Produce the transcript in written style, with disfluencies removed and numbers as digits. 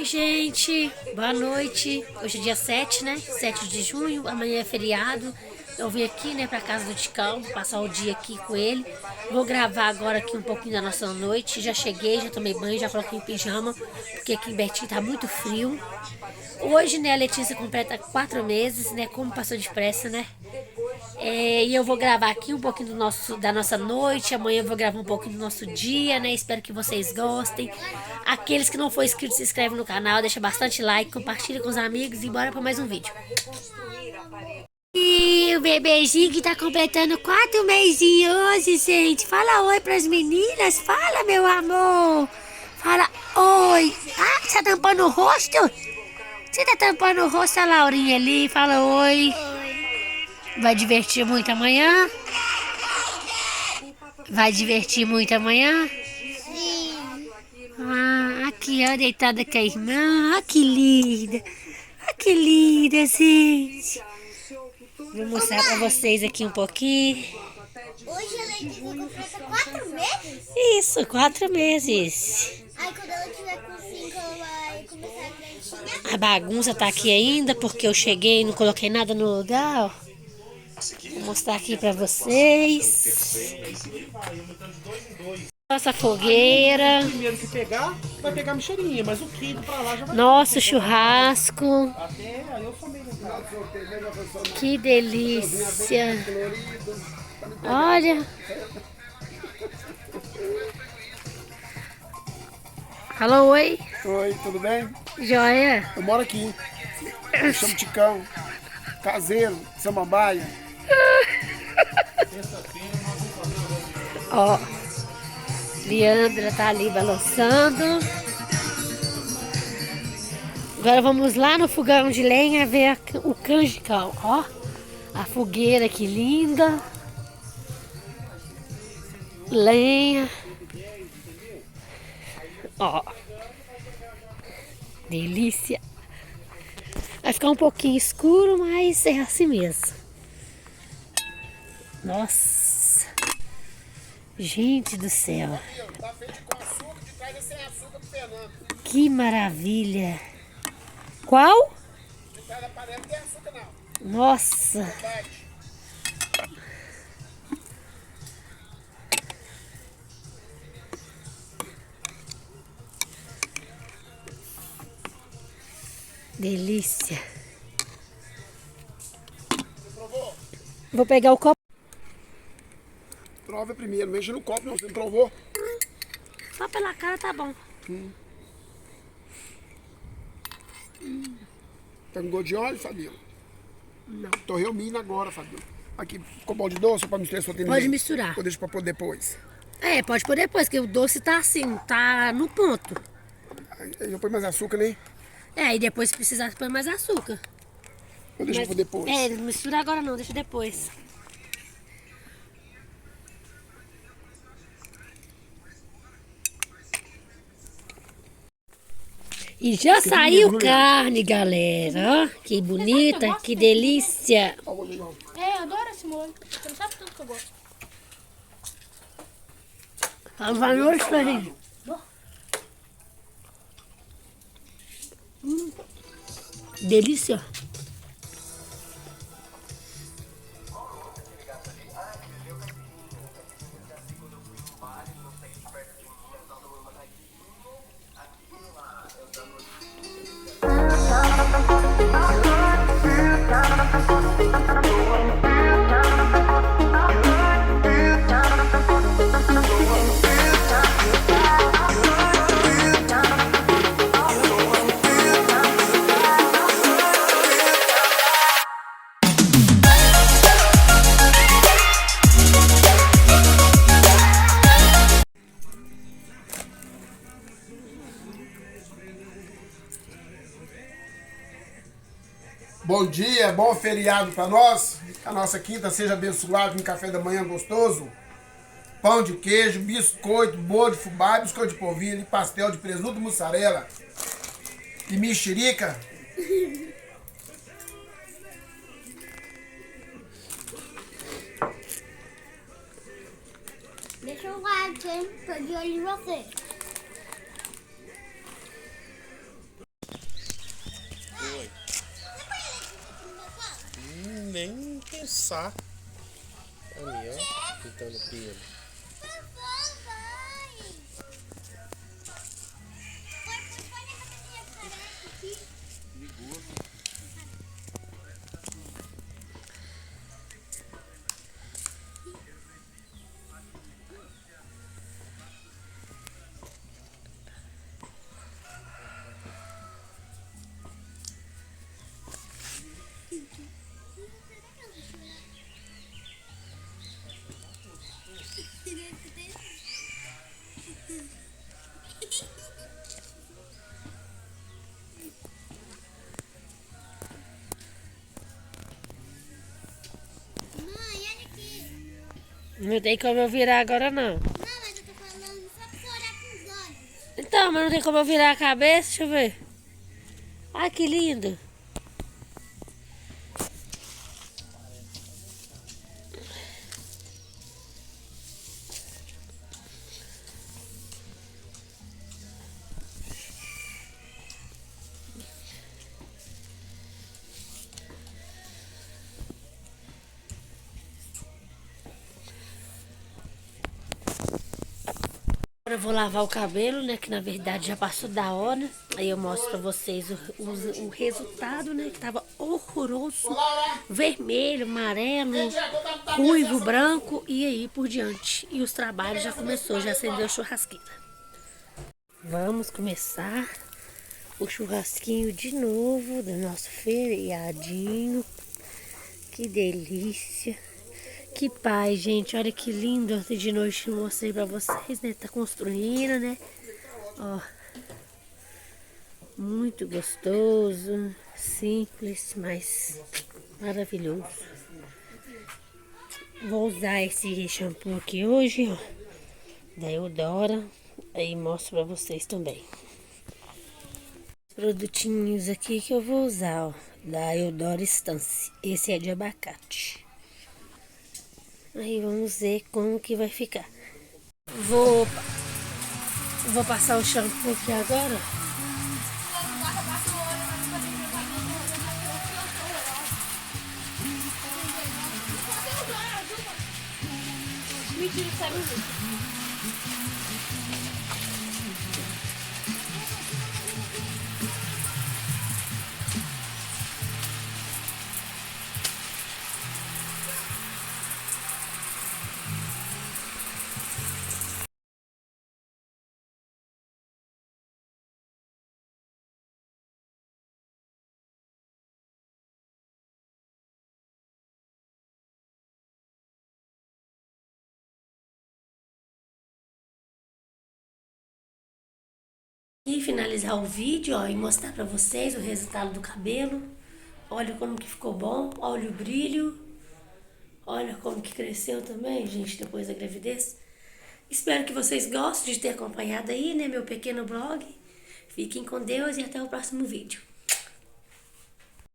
Gente, boa noite. Hoje é dia 7, né? 7 de junho, amanhã é feriado. Eu vim aqui, né, pra casa do Ticão, passar o dia aqui com ele. Vou gravar agora aqui um pouquinho da nossa noite. Já cheguei, já tomei banho, já coloquei em pijama, porque aqui em Betim tá muito frio. Hoje, né, a Letícia completa 4 meses, né? Como passou depressa, né? E eu vou gravar aqui um pouquinho da nossa noite. Amanhã eu vou gravar um pouquinho do nosso dia, né? Espero que vocês gostem. Aqueles que não for inscritos, se inscreve no canal, deixa bastante like, compartilha com os amigos e bora para mais um vídeo. E o bebezinho que tá completando 4 mesinhos hoje, gente. Fala oi pras meninas. Fala, meu amor. Fala oi. Ah, você tá tampando o rosto? Você tá tampando o rosto, a Laurinha ali. Fala oi. Vai divertir muito amanhã? Vai divertir muito amanhã? Sim. Ah, aqui, ó, deitada com a irmã. Ah, que linda. Ah, que linda, gente. Vou mostrar pra vocês aqui um pouquinho. Hoje a Letícia completa 4 meses? Isso, 4 meses. Aí quando ela tiver com 5, ela vai começar a cretinha. A bagunça tá aqui ainda porque eu cheguei e não coloquei nada no lugar, ó. Vou mostrar aqui pra vocês. Nossa fogueira. Primeiro que pegar, vai pegar mexerinha, mas o quinto pra lá já vai. Nosso churrasco. Até aí eu fomei no caso. Que delícia. Olha. Alô, oi. Oi, tudo bem? Joia. Eu moro aqui. Eu chamo Ticão. Caseiro, Samambaia. Ó. Leandra tá ali balançando. Agora vamos lá no fogão de lenha ver o canjicão. Ó. A fogueira, que linda. Lenha. Ó. Delícia. Vai ficar um pouquinho escuro, mas é assim mesmo. Nossa. Gente do céu. Tá feito com açúcar, de trás é sem açúcar do Fernando. Que maravilha. Qual? De trás da panela não tem açúcar não. Nossa. Bate. Delícia. Você provou? Vou pegar o copo. Prova primeiro, mexe no copo não, você não provou? Só pela cara tá bom. Tá com gosto de óleo, Fabiola? Não. Torrei o milho agora, Fabiola. Aqui, ficou bom de doce ou pra misturar só tem Pode misturar. Ou deixa pra pôr depois? É, pode pôr depois, que o doce tá assim, tá no ponto. Aí eu ponho mais açúcar, né? É, e depois se precisar põe mais açúcar. Ou deixa pra depois? É, não mistura agora não, deixa depois. E já saiu carne, galera. Ó, que bonita, que delícia. Ó, vou ligar. É, eu adoro esse molho. Você não sabe tanto que eu gosto. Fala boa noite pra gente. Delícia. Bom dia, bom feriado pra nós. Que a nossa quinta seja abençoada com café da manhã gostoso. Pão de queijo, biscoito, bolo de fubá, biscoito de polvilho e pastel de presunto, mussarela e mexerica. Deixa eu like, hein? Tô de olho em você. coçar. Ali, ó. Pintando o pelo. Mãe, olha aqui. Não tem como eu virar agora, não. Não, mas eu tô falando só pra você olhar com os olhos. Então, mas não tem como eu virar a cabeça? Deixa eu ver. Ai, que lindo. Agora eu vou lavar o cabelo, né? Que na verdade já passou da hora. Aí eu mostro pra vocês o resultado, né? Que tava horroroso. Vermelho, amarelo, ruivo, branco e aí por diante. E os trabalhos já começou, já acendeu a churrasqueira. Vamos começar o churrasquinho de novo do nosso feriadinho. Que delícia. Que paz, gente. Olha que lindo. Ontem de noite eu mostrei pra vocês, né? Tá construindo, né? Ó. Muito gostoso. Simples, mas maravilhoso. Vou usar esse shampoo aqui hoje, ó. Da Eudora. Aí mostro pra vocês também. Produtinhos aqui que eu vou usar, ó. Da Eudora Stance. Esse é de abacate. Aí vamos ver como que vai ficar. Vou passar o shampoo aqui agora. Mentira, sabe? E finalizar o vídeo, ó, e mostrar pra vocês o resultado do cabelo. Olha como que ficou bom, olha o brilho. Olha como que cresceu também, gente, depois da gravidez. Espero que vocês gostem de ter acompanhado aí, né, meu pequeno blog. Fiquem com Deus e até o próximo vídeo.